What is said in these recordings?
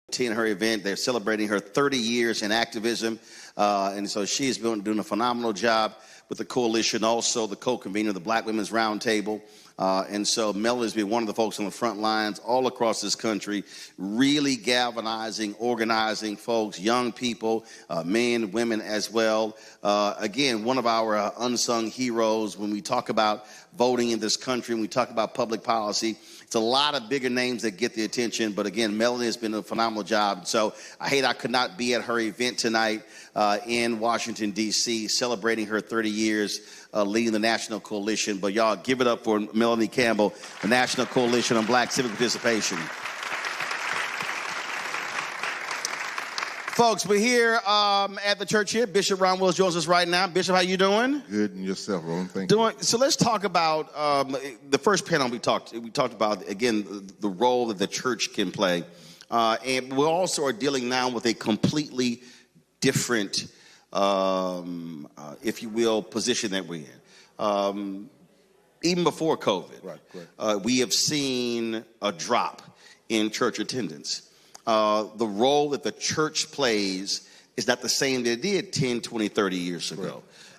attend her event. They're celebrating her 30 years in activism. And so she's been doing a phenomenal job with the coalition, also the co-convener of the Black Women's Roundtable. And so Melody's been one of the folks on the front lines all across this country, really galvanizing, organizing folks, young people, men, women as well. Again, one of our unsung heroes when we talk about voting in this country and we talk about public policy. It's a lot of bigger names that get the attention, but again, Melody has been a phenomenal job. So I could not be at her event tonight in Washington, D.C., celebrating her 30 years leading the National Coalition. But y'all give it up for Melody Campbell, the National Coalition on Black Civic Participation. Folks, we're here at the church here. Bishop Ron Wills joins us right now. Bishop, how you doing? Good, and yourself, Roland? Thank you. So let's talk about the first panel we talked about, again, the role that the church can play. And we also are dealing now with a completely different, if you will, position that we're in. Even before COVID, we have seen a drop in church attendance. The role that the church plays is not the same that it did 10, 20, 30 years ago. Right.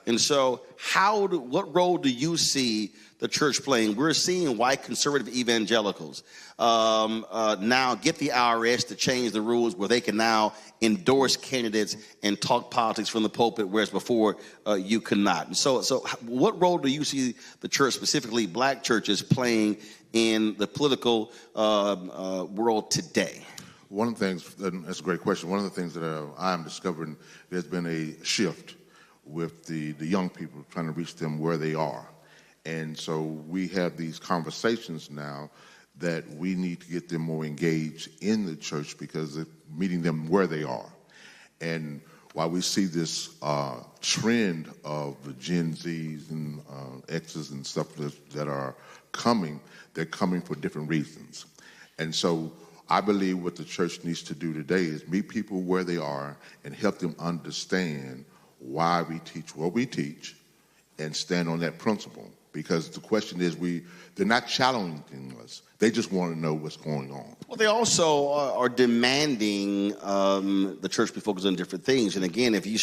And so what role do you see the church playing? We're seeing white conservative evangelicals now get the IRS to change the rules where they can now endorse candidates and talk politics from the pulpit, whereas before you could not. And so what role do you see the church, specifically black churches, playing in the political world today? One of the things, that's a great question. One of the things that I'm discovering, there's been a shift with the young people trying to reach them where they are. And so we have these conversations now that we need to get them more engaged in the church because of meeting them where they are. And while we see this trend of the Gen Zs and Xs and stuff that are coming, they're coming for different reasons. And so I believe what the church needs to do today is meet people where they are and help them understand why we teach what we teach and stand on that principle. Because the question is, they're not challenging us. They just want to know what's going on. Well, they also are demanding the church be focused on different things. And again, if you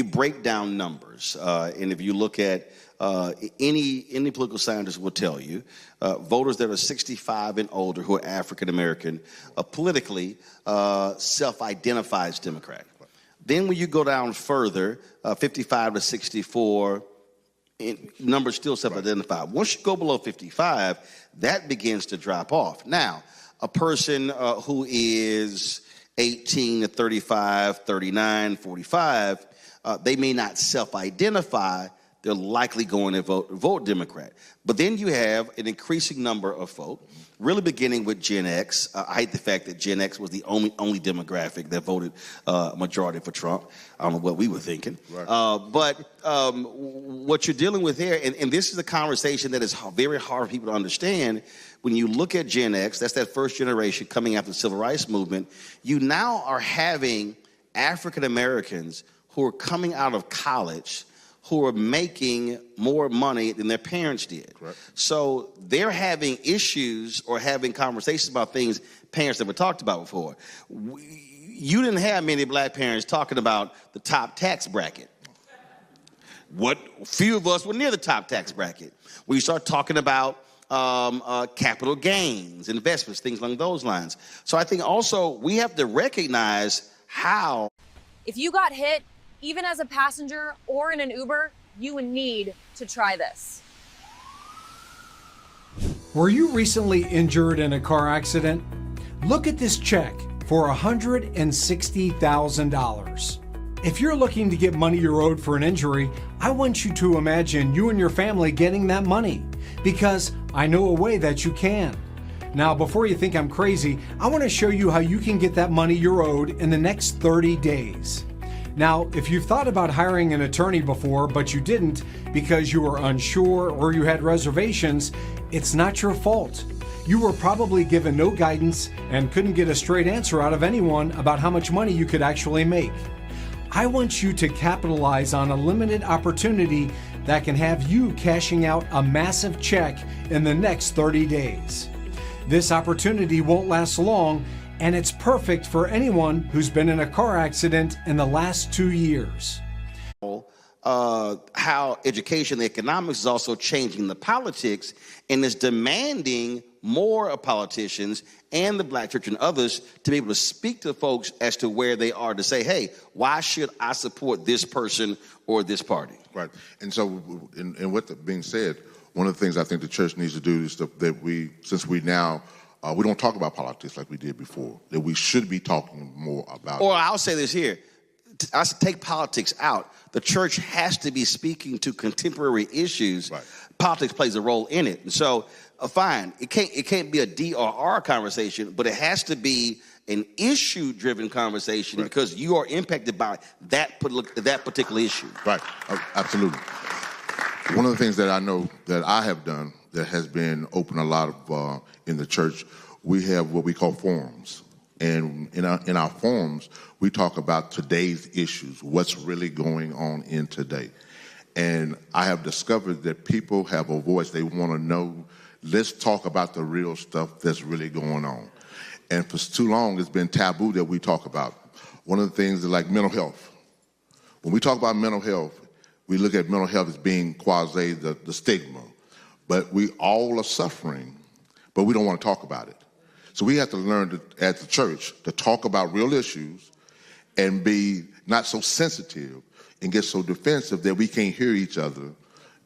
break down numbers, and if you look at any political scientist will tell you, voters that are 65 and older who are African American politically self-identify as Democrat. Then when you go down further, 55 to 64, numbers still self-identify. Right. Once you go below 55, that begins to drop off. Now, a person who is 18 to 35, 39, 45, they may not self-identify. They're likely going to vote Democrat. But then you have an increasing number of folk, really beginning with Gen X. I hate the fact that Gen X was the only demographic that voted majority for Trump. I don't know what we were thinking. Right. But what you're dealing with here, and this is a conversation that is very hard for people to understand. When you look at Gen X, that's that first generation coming after the civil rights movement, you now are having African Americans who are coming out of college who are making more money than their parents did. Correct. So they're having issues or having conversations about things parents never talked about before. You didn't have many black parents talking about the top tax bracket. Few of us were near the top tax bracket. When you start talking about capital gains, investments, things along those lines. So I think also we have to recognize how. If you got hit, even as a passenger or in an Uber, you would need to try this. Were you recently injured in a car accident? Look at this check for $160,000. If you're looking to get money you're owed for an injury, I want you to imagine you and your family getting that money, because I know a way that you can. Now, before you think I'm crazy, I want to show you how you can get that money you're owed in the next 30 days. Now, if you've thought about hiring an attorney before, but you didn't because you were unsure or you had reservations, it's not your fault. You were probably given no guidance and couldn't get a straight answer out of anyone about how much money you could actually make. I want you to capitalize on a limited opportunity that can have you cashing out a massive check in the next 30 days. This opportunity won't last long, and it's perfect for anyone who's been in a car accident in the last 2 years. How education, the economics is also changing the politics and is demanding more of politicians and the black church and others to be able to speak to folks as to where they are, to say, hey, why should I support this person or this party? Right. And so, and with that being said, one of the things I think the church needs to do is that we, since we now, we don't talk about politics like we did before, that we should be talking more about Or it. I'll say this here. I should take politics out. The church has to be speaking to contemporary issues. Right. Politics plays a role in it. And so, fine, it can't be a D or R conversation, but it has to be an issue-driven conversation, right, because you are impacted by that particular issue. Right, absolutely. One of the things that I know that I have done that has been open a lot of in the church, we have what we call forums. And in our forums, we talk about today's issues, what's really going on in today. And I have discovered that people have a voice. They want to know, let's talk about the real stuff that's really going on. And for too long, it's been taboo that we talk about. One of the things is like mental health. When we talk about mental health, we look at mental health as being quasi the stigma. But we all are suffering, but we don't want to talk about it. So we have to learn at the church to talk about real issues and be not so sensitive and get so defensive that we can't hear each other's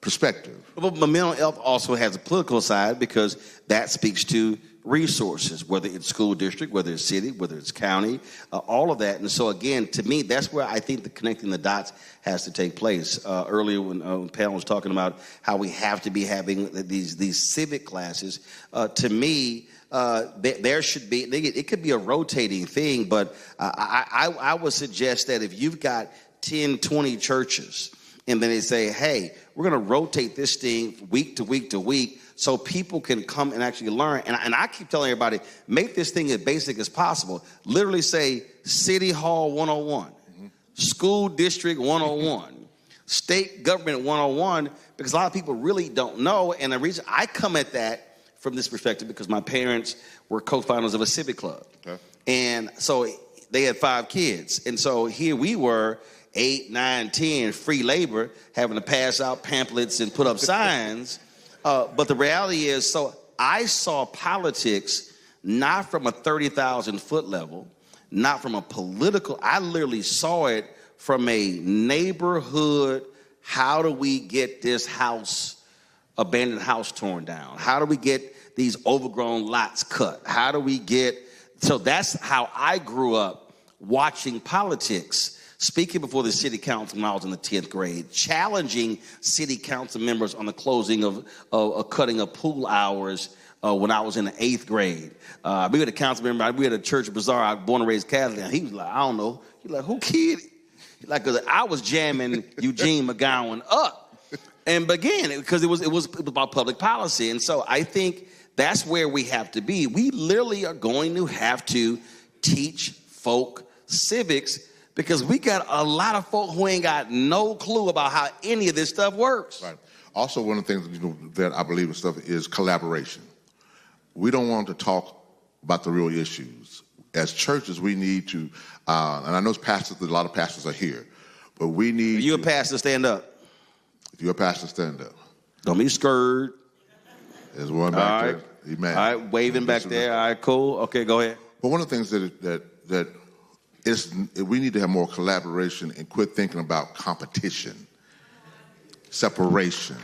perspective. But mental health also has a political side, because that speaks to resources, whether it's school district, whether it's city, whether it's county, all of that. And so again, to me, that's where I think the connecting the dots has to take place. Earlier when Pam was talking about how we have to be having these civic classes, to me, there should be, it could be a rotating thing, but I would suggest that if you've got 10, 20 churches, and then they say, hey, we're going to rotate this thing week to week to week so people can come and actually learn. And I keep telling everybody, make this thing as basic as possible. Literally say City Hall 101, School District 101, State Government 101, because a lot of people really don't know. And the reason I come at that from this perspective, because my parents were co-founders of a civic club. Okay. And so they had 5 kids. And so here we were, 8, 9, 10, free labor, having to pass out pamphlets and put up signs. But the reality is, so I saw politics not from a 30,000-foot level, not from a political, I literally saw it from a neighborhood, how do we get this abandoned house torn down? How do we get these overgrown lots cut? How do we so that's how I grew up watching politics. Speaking before the city council when I was in the 10th grade, challenging city council members on the closing of cutting of pool hours when I was in the 8th grade. We had a council member, we had a church bazaar, I was born and raised Catholic, and he was like, I don't know. He's like, who kid? Like, 'cause I was jamming Eugene McGowan up. And again, because it was about public policy. And so I think that's where we have to be. We literally are going to have to teach folk civics, because we got a lot of folk who ain't got no clue about how any of this stuff works. Right. Also, one of the things that I believe in stuff is collaboration. We don't want to talk about the real issues. As churches, we need to, and I know pastors, a lot of pastors are here, but we need. Are you a pastor? Stand up. If you're a pastor, stand up. Don't be scared. There's one back there. Amen. All right, waving back there. All right, cool. Okay, go ahead. But one of the things that we need to have more collaboration and quit thinking about competition, separation.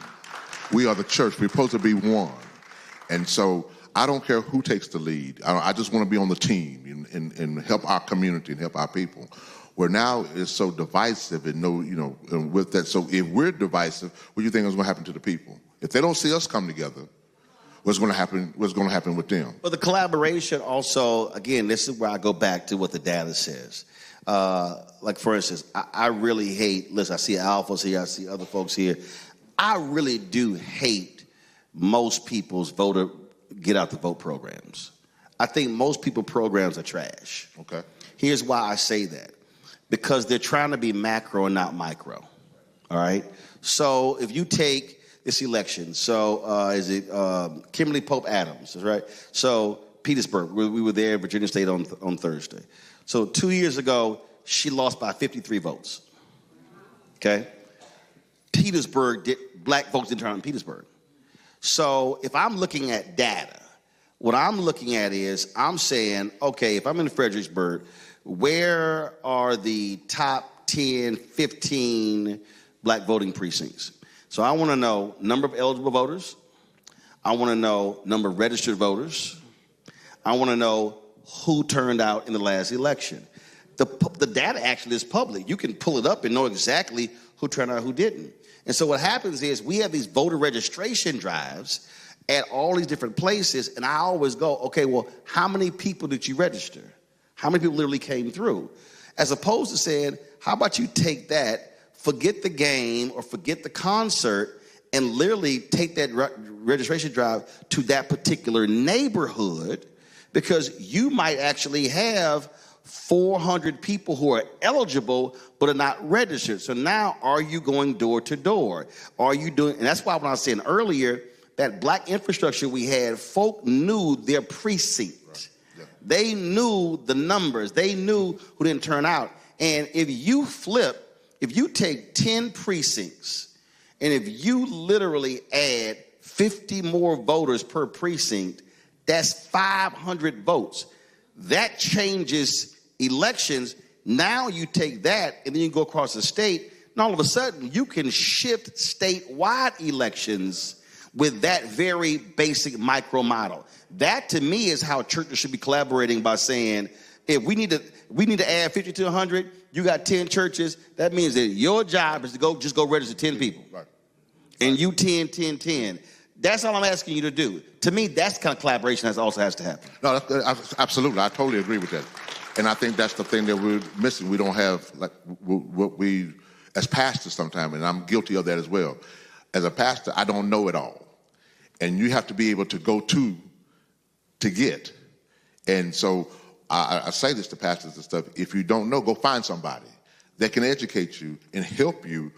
We are the church. We're supposed to be one. And so I don't care who takes the lead. I just want to be on the team and help our community and help our people. Where now it's so divisive and with that. So if we're divisive, what do you think is going to happen to the people? If they don't see us come together, what's going to happen with them? But the collaboration also, again, this is where I go back to what the data says. Like, for instance, I really hate, listen, I see Alphas here, I see other folks here. I really do hate most people's get out the vote programs. I think most people programs are trash. Okay. Here's why I say that. Because they're trying to be macro and not micro. All right? So if you take this election, so is it Kimberly Pope Adams, right? So Petersburg. We were there at Virginia State on Thursday. So 2 years ago, she lost by 53 votes. Okay? Black folks didn't turn out in Petersburg. So if I'm looking at data, what I'm looking at is I'm saying, okay, if I'm in Fredericksburg, where are the top 10, 15 black voting precincts? So I want to know number of eligible voters. I want to know number of registered voters. I want to know who turned out in the last election. The data actually is public. You can pull it up and know exactly who turned out, who didn't. And so what happens is we have these voter registration drives at all these different places, and I always go, okay, well, how many people did you register? How many people literally came through? As opposed to saying, how about you take that, forget the game or forget the concert, and literally take that registration drive to that particular neighborhood, because you might actually have 400 people who are eligible but are not registered. So now, are you going door to door? Are you doing, and that's why when I was saying earlier, that black infrastructure we had, folk knew their precinct. Right. Yeah. They knew the numbers. They knew who didn't turn out. And if you take 10 precincts, and if you literally add 50 more voters per precinct, that's 500 votes. That changes elections. Now you take that and then you go across the state, and all of a sudden you can shift statewide elections with that very basic micro model. That to me is how churches should be collaborating, by saying, if we need to add 50 to 100, you got 10 churches, that means that your job is to go register 10 people. Right. And you 10. That's all I'm asking you to do. To me, that's the kind of collaboration that also has to happen. No, absolutely. I totally agree with that. And I think that's the thing that we're missing. We don't have, like, what we, as pastors sometimes, and I'm guilty of that as well. As a pastor, I don't know it all. And you have to be able to go to get. And so I say this to pastors and stuff, if you don't know, go find somebody that can educate you and help you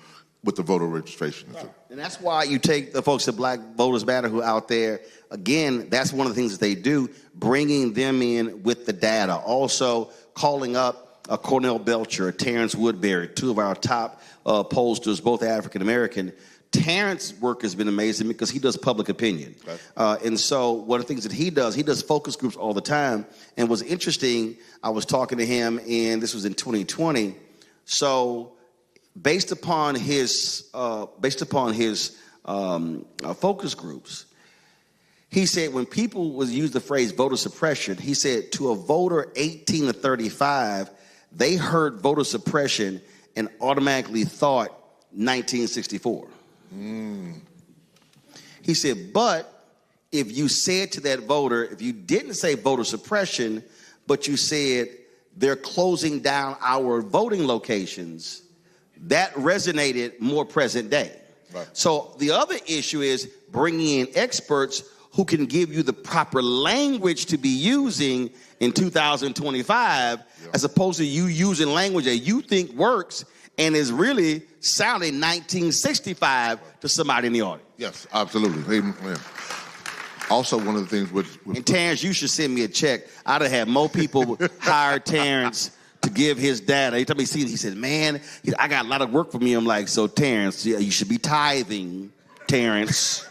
with the voter registration. Right. And that's why you take the folks at Black Voters Matter who are out there. Again, that's one of the things that they do, bringing them in with the data. Also calling up Cornell Belcher, Terrence Woodbury, two of our top pollsters, both African-American. Terrence's work has been amazing because he does public opinion. Right. And so one of the things that he does focus groups all the time. And what's interesting, I was talking to him, and this was in 2020. So based upon his focus groups, he said when people would use the phrase voter suppression, he said to a voter 18 to 35, they heard voter suppression and automatically thought 1964. He said, but if you said to that voter, if you didn't say voter suppression, but you said they're closing down our voting locations, that resonated more present day. Right. So the other issue is bringing in experts who can give you the proper language to be using in 2025, as opposed to you using language that you think works and is really sounding 1965 to somebody in the audience. Yes, absolutely. Amen. Also, one of the things with and Terrence, you should send me a check. I'd have had more people hire Terrence to give his data. Every time he sees, he said, man, I got a lot of work for me. I'm like, so Terrence, you should be tithing, Terrence.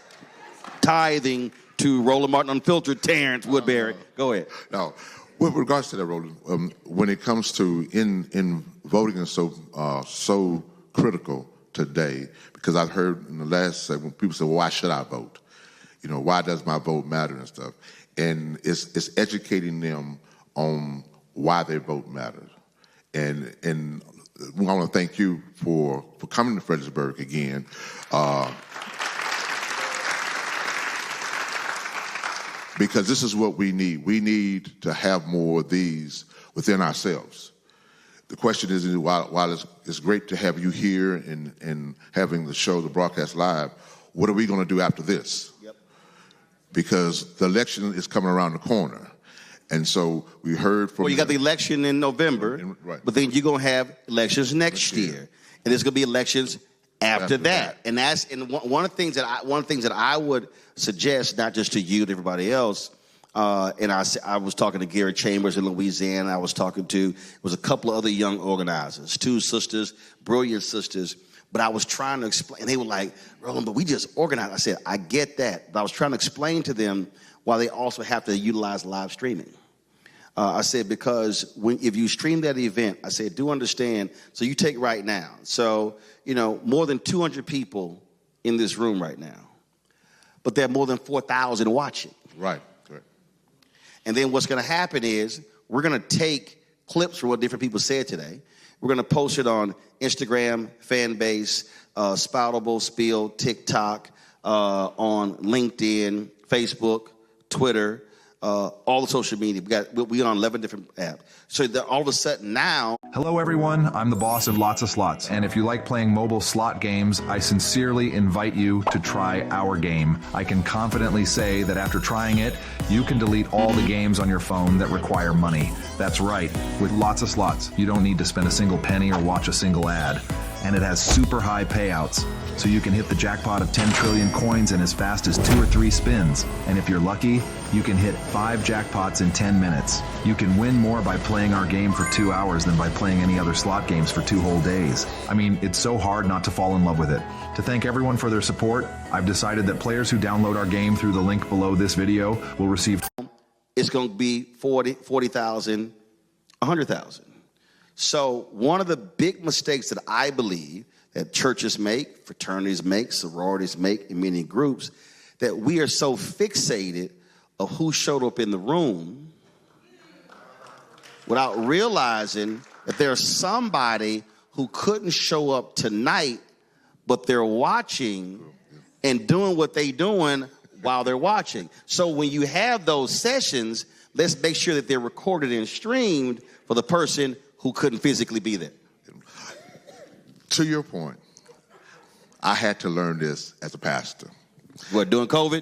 Tithing to Roland Martin Unfiltered, Terrence Woodbury. Go ahead. Now, with regards to that, Roland, when it comes to in voting is so critical today, because I've heard in the last segment, people say, well, why should I vote? You know, why does my vote matter and stuff? And it's educating them on why their vote matters. And I want to thank you for coming to Fredericksburg again. Because this is what we need. We need to have more of these within ourselves. The question is, while it's great to have you here and having the show, the broadcast live, what are we going to do after this? Yep. Because the election is coming around the corner. And so we heard from... Well, you got the election in November, right. But then you're going to have elections next year. And there's going to be elections after that. And one of the things that I would suggest, not just to you, to everybody else, And I was talking to Gary Chambers in Louisiana. I was talking to, it was a couple of other young organizers, 2 sisters, brilliant sisters. But I was trying to explain, and they were like, Roland, but we just organized. I said, I get that. But I was trying to explain to them why they also have to utilize live streaming. I said, because if you stream that event, I said, do understand, so you take right now. So, more than 200 people in this room right now. But there are more than 4,000 watching. Right. And then what's going to happen is we're going to take clips from what different people said today. We're going to post it on Instagram, Fanbase, Spoutable, Spill, TikTok, on LinkedIn, Facebook, Twitter, all the social media. We on 11 different apps. So that all of a sudden now. Hello everyone, I'm the boss of Lots of Slots, and if you like playing mobile slot games, I sincerely invite you to try our game. I can confidently say that after trying it, you can delete all the games on your phone that require money. That's right, with Lots of Slots, you don't need to spend a single penny or watch a single ad. And it has super high payouts, so you can hit the jackpot of 10 trillion coins in as fast as 2 or 3 spins. And if you're lucky, you can hit 5 jackpots in 10 minutes. You can win more by playing our game for 2 hours than by playing any other slot games for 2 whole days. I mean, it's so hard not to fall in love with it. To thank everyone for their support, I've decided that players who download our game through the link below this video will receive... It's going to be 40,000, 100,000. So one of the big mistakes that I believe that churches make, fraternities make, sororities make, in many groups, that we are so fixated of who showed up in the room without realizing that there's somebody who couldn't show up tonight, but they're watching and doing what they're doing while they're watching. So when you have those sessions, let's make sure that they're recorded and streamed for the person who couldn't physically be there. To your point, I had to learn this as a pastor. What, during COVID?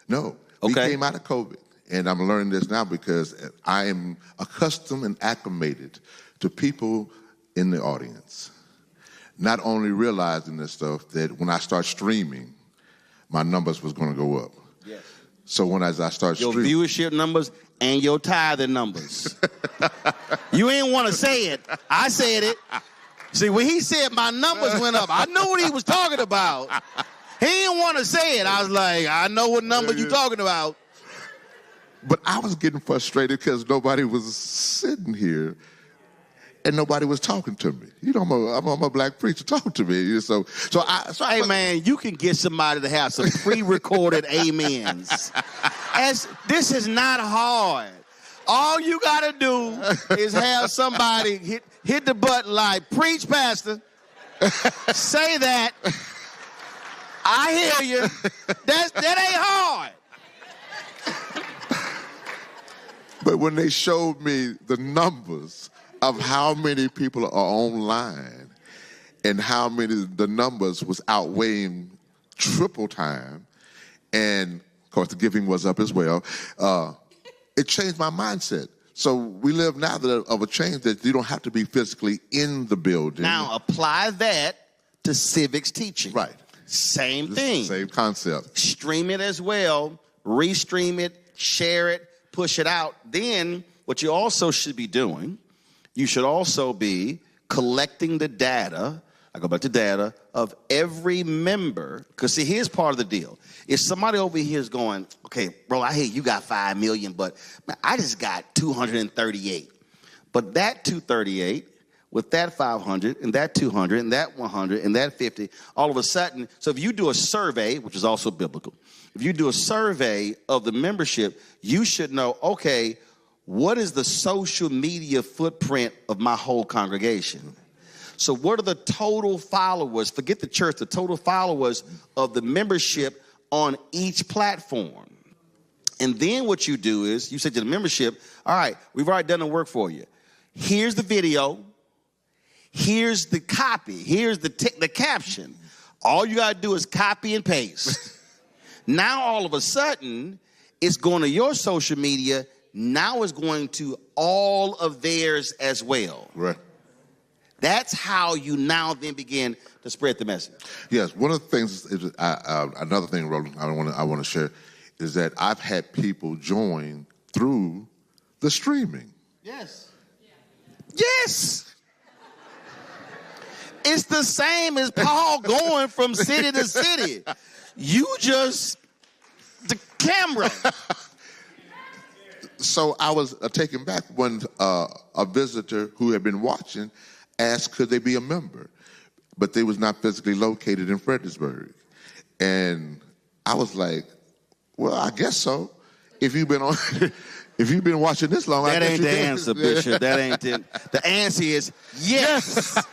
No. Okay. We came out of COVID, and I'm learning this now because I am accustomed and acclimated to people in the audience. Not only realizing this stuff, that when I start streaming, my numbers was going to go up. Yes. So when I start your streaming... viewership numbers and your tithing numbers. You ain't want to say it. I said it. See, when he said my numbers went up, I knew what he was talking about. He didn't want to say it. I was like, I know what number you're talking about. But I was getting frustrated because nobody was sitting here and nobody was talking to me. I'm a black preacher. Talk to me. Hey, man, you can get somebody to have some pre-recorded amens. This is not hard. All you got to do is have somebody hit the button like, preach, pastor. Say that. I hear you. That ain't hard. But when they showed me the numbers of how many people are online and how many the numbers was outweighing triple time, and of course the giving was up as well, it changed my mindset. So we live now of a change that you don't have to be physically in the building. Now apply that to civics teaching. Right. Same thing. Same concept. Stream it as well, restream it, share it, push it out. Then what you also should be doing, you should also be collecting the data, I go back to data, of every member. Because see, here's part of the deal. If somebody over here is going, okay, bro, I hear you got 5 million, but man, I just got 238. But that 238, with that 500, and that 200, and that 100, and that 50, all of a sudden, so if you do a survey, which is also biblical, if you do a survey of the membership, you should know, okay, what is the social media footprint of my whole congregation? So what are the total followers, forget the church, the total followers of the membership on each platform? And then what you do is, you say to the membership, all right, we've already done the work for you. Here's the video. Here's the copy. Here's the caption. All you got to do is copy and paste. Now, all of a sudden, it's going to your social media. Now it's going to all of theirs as well. Right. That's how you now then begin to spread the message. Yes. One of the things is another thing, Roland, I want to share is that I've had people join through the streaming. Yes. Yes. It's the same as Paul going from city to city. You just, the camera. So I was taken back when a visitor who had been watching asked could they be a member, but they was not physically located in Fredericksburg. And I was like, well, I guess so. If you've been on, if you've been watching this long, that I guess ain't you the can. answer, Bishop. That ain't the. The answer is yes.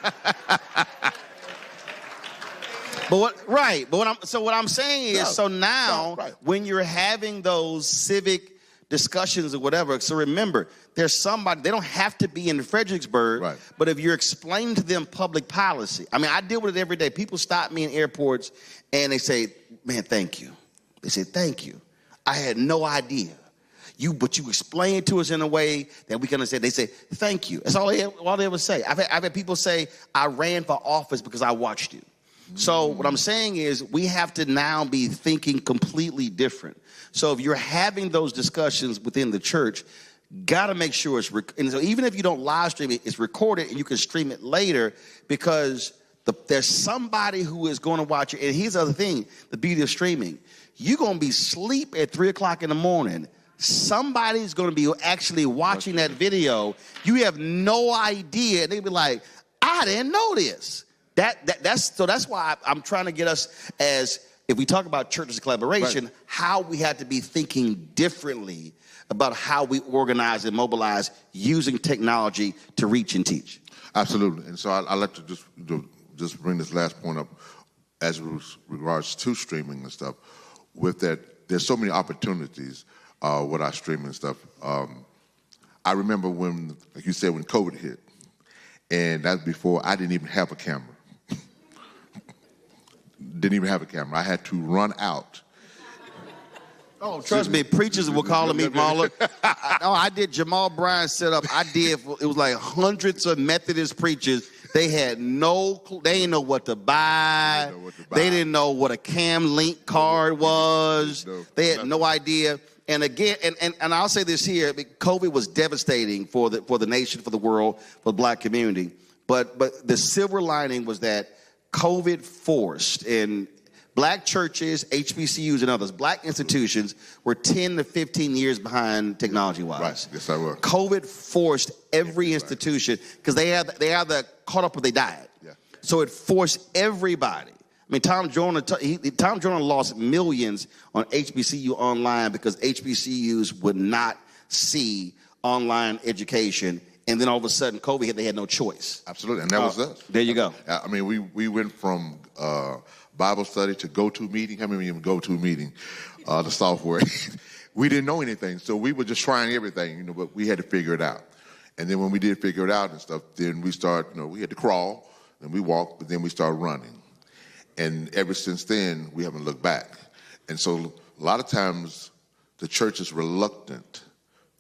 But what I'm saying is, so now when you're having those civic discussions or whatever, so remember, there's somebody, they don't have to be in Fredericksburg, but if you're explaining to them public policy, I mean, I deal with it every day. People stop me in airports and they say, man, thank you. They say, thank you. I had no idea. But you explain it to us in a way that we can understand. They say, thank you. That's all they ever say. I've had people say, I ran for office because I watched you. So what I'm saying is we have to now be thinking completely different. So if you're having those discussions within the church, got to make sure it's, and so even if you don't live stream it, it's recorded and you can stream it later because there's somebody who is going to watch it. And here's the other thing, the beauty of streaming. You're going to be asleep at 3 o'clock in the morning. Somebody's going to be actually watching that video. You have no idea. And they'll be like, I didn't know this. That's why I'm trying to get us as, if we talk about churches collaboration, how we have to be thinking differently about how we organize and mobilize using technology to reach and teach. Absolutely. And so I'd like to just bring this last point up as regards to streaming and stuff. With that, there's so many opportunities with our streaming stuff. I remember when, like you said, when COVID hit, and that's before I didn't even have a camera. Didn't even have a camera. I had to run out. Oh, trust me, preachers were calling me Marla. I did Jamal Bryan set up. It was like hundreds of Methodist preachers. They had no clue. They didn't know what to buy. They didn't know what a Cam Link card was. They had no idea. And again, and I'll say this here, COVID was devastating for the nation, for the world, for the black community. But the silver lining was that COVID forced, and black churches, HBCUs, and others, black institutions were 10 to 15 years behind technology-wise. Right, yes, I will. COVID forced every institution, because they either caught up or they died. Yeah. So it forced everybody. I mean, Tom Joyner lost millions on HBCU online because HBCUs would not see online education. And then all of a sudden, COVID hit, they had no choice. Absolutely, and that was us. There you go. I mean, we went from Bible study to go-to meeting. How many of you go-to meeting, the software? We didn't know anything, so we were just trying everything, but we had to figure it out. And then when we did figure it out and stuff, then we started, we had to crawl, then we walked, but then we started running. And ever since then, we haven't looked back. And so a lot of times, the church is reluctant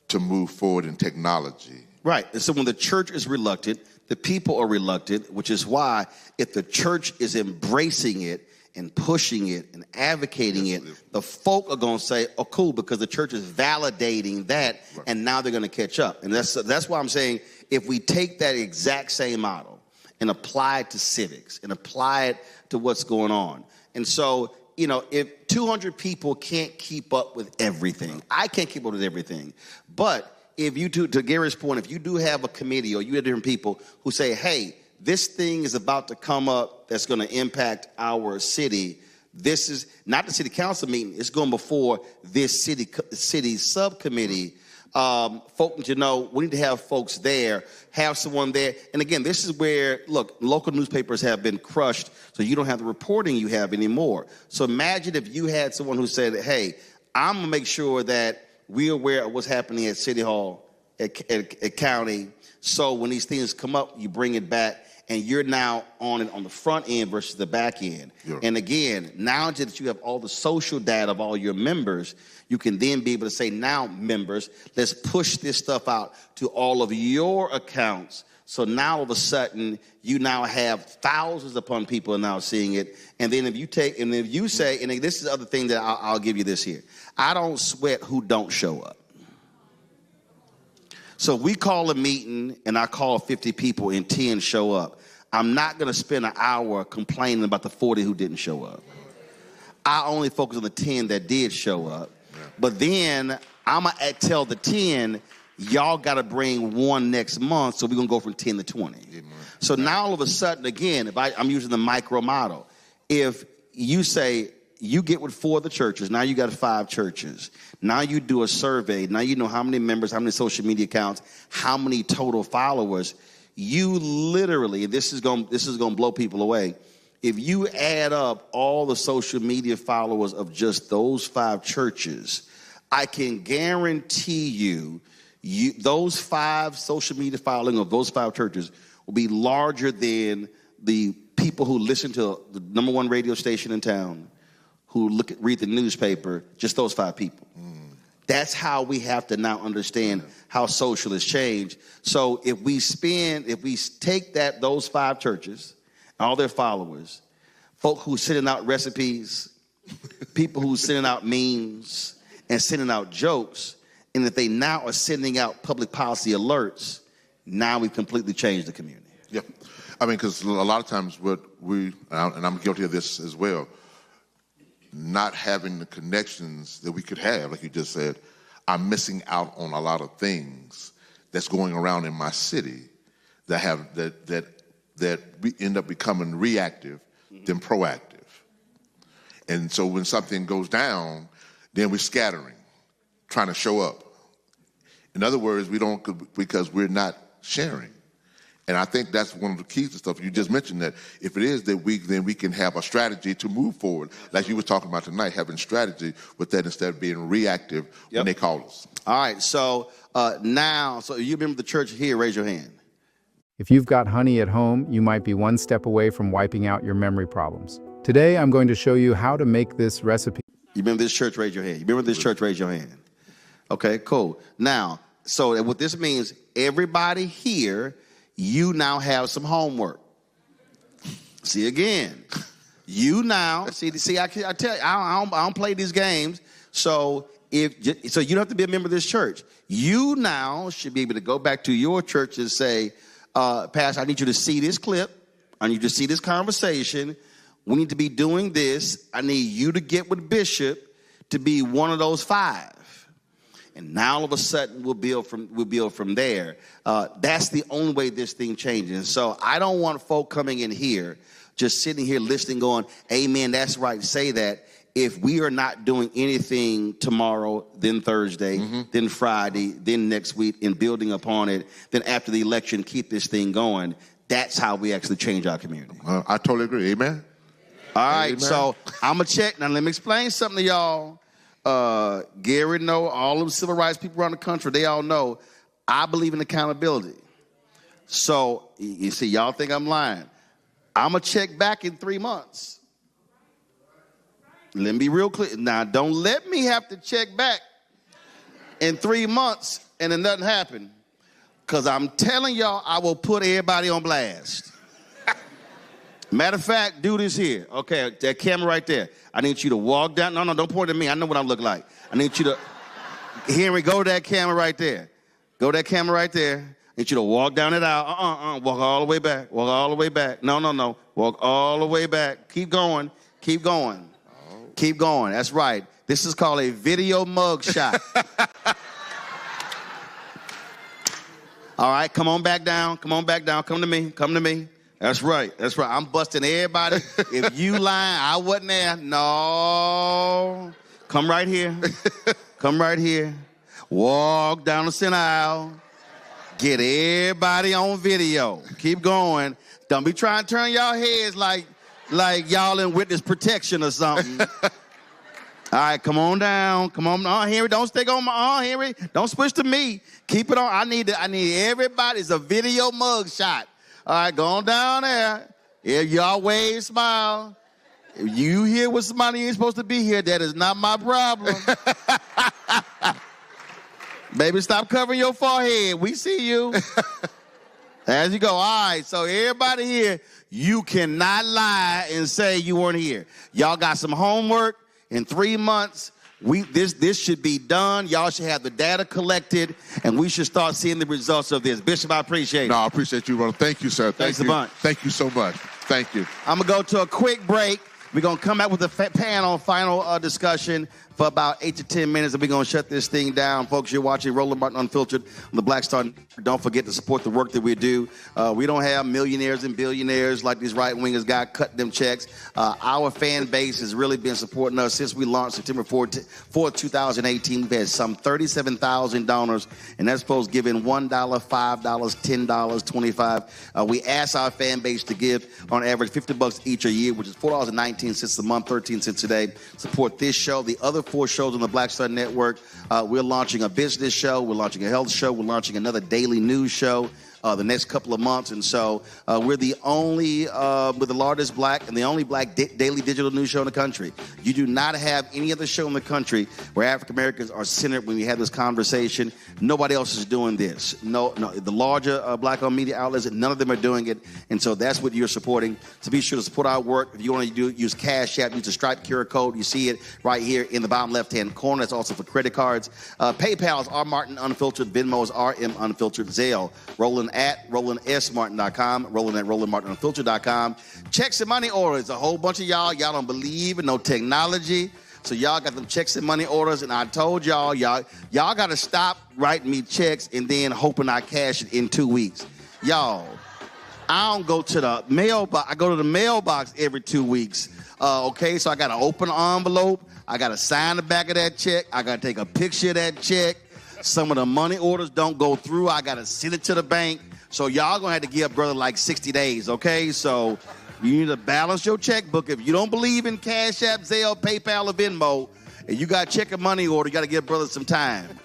to move forward in technology. Right. And so when the church is reluctant, the people are reluctant, which is why if the church is embracing it and pushing it and advocating it, the folk are going to say, oh, cool, because the church is validating that, and now they're going to catch up. And that's why I'm saying if we take that exact same model and apply it to civics and apply it to what's going on. And so, if 200 people can't keep up with everything, I can't keep up with everything, but if you do, to Gary's point, if you do have a committee or you have different people who say, hey, this thing is about to come up that's going to impact our city. This is not the city council meeting. It's going before this city subcommittee. Folks, we need to have folks there, have someone there. And again, this is where, look, local newspapers have been crushed, so you don't have the reporting you have anymore. So imagine if you had someone who said, hey, I'm going to make sure that we're aware of what's happening at City Hall, at County. So when these things come up, you bring it back, and you're now on it on the front end versus the back end. Yeah. And again, now that you have all the social data of all your members, you can then be able to say, now, members, let's push this stuff out to all of your accounts So now all of a sudden, you now have thousands upon people now seeing it. And then if you say, and this is the other thing that I'll give you this here. I don't sweat who don't show up. So if we call a meeting and I call 50 people and 10 show up, I'm not going to spend an hour complaining about the 40 who didn't show up. I only focus on the 10 that did show up. But then I'm going to tell the 10, y'all got to bring one next month, so we're going to go from 10 to 20. So now all of a sudden, again, if I'm using the micro model, if you say you get with 4 of the churches, now you got 5 churches. Now you do a survey. Now you know how many members, how many social media accounts, how many total followers. You literally, this is going to blow people away. If you add up all the social media followers of just those 5 churches, I can guarantee you those 5 social media following of those 5 churches will be larger than the people who listen to the #1 radio station in town, who read the newspaper, just those 5 people. That's how we have to now understand how social has changed. So if we take those 5 churches, all their followers, folk who's sending out recipes, people who's sending out memes and sending out jokes, and if they now are sending out public policy alerts, now we've completely changed the community. Yeah. I mean, because a lot of times what and I'm guilty of this as well, not having the connections that we could have, like you just said, I'm missing out on a lot of things that's going around in my city that we end up becoming reactive than proactive. And so when something goes down, then we're scattering, trying to show up. In other words, we don't, because we're not sharing. And I think that's one of the keys to stuff. You just mentioned that if it is that then we can have a strategy to move forward. Like you were talking about tonight, having strategy with that instead of being reactive when they call us. All right, so so you remember the church here, raise your hand. If you've got honey at home, you might be one step away from wiping out your memory problems. Today, I'm going to show you how to make this recipe. You remember this church, raise your hand. You remember this church, raise your hand. Okay, cool. Now, so what this means, everybody here, you now have some homework. See again. You now see. I tell you, I don't play these games. So you don't have to be a member of this church. You now should be able to go back to your church and say, Pastor, I need you to see this clip. I need you to see this conversation. We need to be doing this. I need you to get with Bishop to be one of those 5. And now all of a sudden we'll build from there. That's the only way this thing changes. So I don't want folk coming in here, just sitting here listening, going, amen, that's right, say that. If we are not doing anything tomorrow, then Thursday, then Friday, then next week, and building upon it, then after the election, keep this thing going, that's how we actually change our community. I totally agree. Amen? All right, Amen. So I'm going to check. Now, let me explain something to y'all. Gary know, all of the civil rights people around the country, they all know I believe in accountability. So you see, y'all think I'm lying. I'm going to check back in 3 months. Let me be real clear. Now, don't let me have to check back in 3 months and then nothing happened. Because I'm telling y'all, I will put everybody on blast. Matter of fact, do this here. Okay, that camera right there. I need you to walk down. No, don't point at me. I know what I look like. I need you to, Henry, go to that camera right there. Go to that camera right there. I need you to walk down it aisle. Walk all the way back. Walk all the way back. No. Walk all the way back. Keep going. Keep going. Keep going. That's right. This is called a video mug shot. All right, come on back down. Come on back down. Come to me. Come to me. That's right. That's right. I'm busting everybody. If you lying, I wasn't there. No. Come right here. Come right here. Walk down the center aisle. Get everybody on video. Keep going. Don't be trying to turn y'all heads like y'all in witness protection or something. All right, come on down. Come on. Henry, don't stick on my Henry. Don't switch to me. Keep it on. I need everybody. It's a video mug shot. All right, go on down there. If y'all wave, smile. If you hear what somebody ain't supposed to be here, that is not my problem. Baby, stop covering your forehead. We see you. As you go. All right, so everybody here, you cannot lie and say you weren't here. Y'all got some homework. In 3 months, this should be done. Y'all should have the data collected, and we should start seeing the results of this. Bishop, I appreciate it. No, I appreciate you, Roland. Thank you, sir. Thanks a bunch. Thank you so much. Thank you. I'm going to go to a quick break. We're going to come out with a panel final discussion for about 8 to 10 minutes, and we're going to shut this thing down. Folks, you're watching Roland Martin Unfiltered on the Black Star Network. Don't forget to support the work that we do. We don't have millionaires and billionaires like these right-wingers got cutting them checks. Our fan base has really been supporting us since we launched September 4th, 2018. We've had some 37,000 donors, and that's folks giving $1, $5, $10, $25. We ask our fan base to give on average $50 each a year, which is $4.19 a month, 13 cents a day. Support this show, the other 4 shows on the Black Star Network. We're launching a business show. We're launching a health show. We're launching another daily news show the next couple of months. And so we're the only, we're the largest black and the only black daily digital news show in the country. You do not have any other show in the country where African Americans are centered when we have this conversation. Nobody else is doing this. No, the larger black-owned media outlets, none of them are doing it. And so that's what you're supporting. So be sure to support our work. If you want to use Cash App, use the Stripe QR code. You see it right here in the bottom left-hand corner. That's also for credit cards. PayPal is R Martin Unfiltered. Venmo is RM Unfiltered. Zelle, Roland at RolandSMartin.com, Roland at RolandMartinUnfiltered.com. Checks and money orders. A whole bunch of y'all don't believe in no technology. So y'all got them checks and money orders, and I told y'all got to stop writing me checks and then hoping I cash it in 2 weeks. Y'all, I don't go to the mailbox. I go to the mailbox every 2 weeks. Okay, so I got to open an envelope. I got to sign the back of that check. I got to take a picture of that check. Some of the money orders don't go through. I got to send it to the bank. So y'all going to have to give brother like 60 days, okay? So you need to balance your checkbook. If you don't believe in Cash App, Zelle, PayPal, or Venmo, and you got check and money order, you got to give brother some time.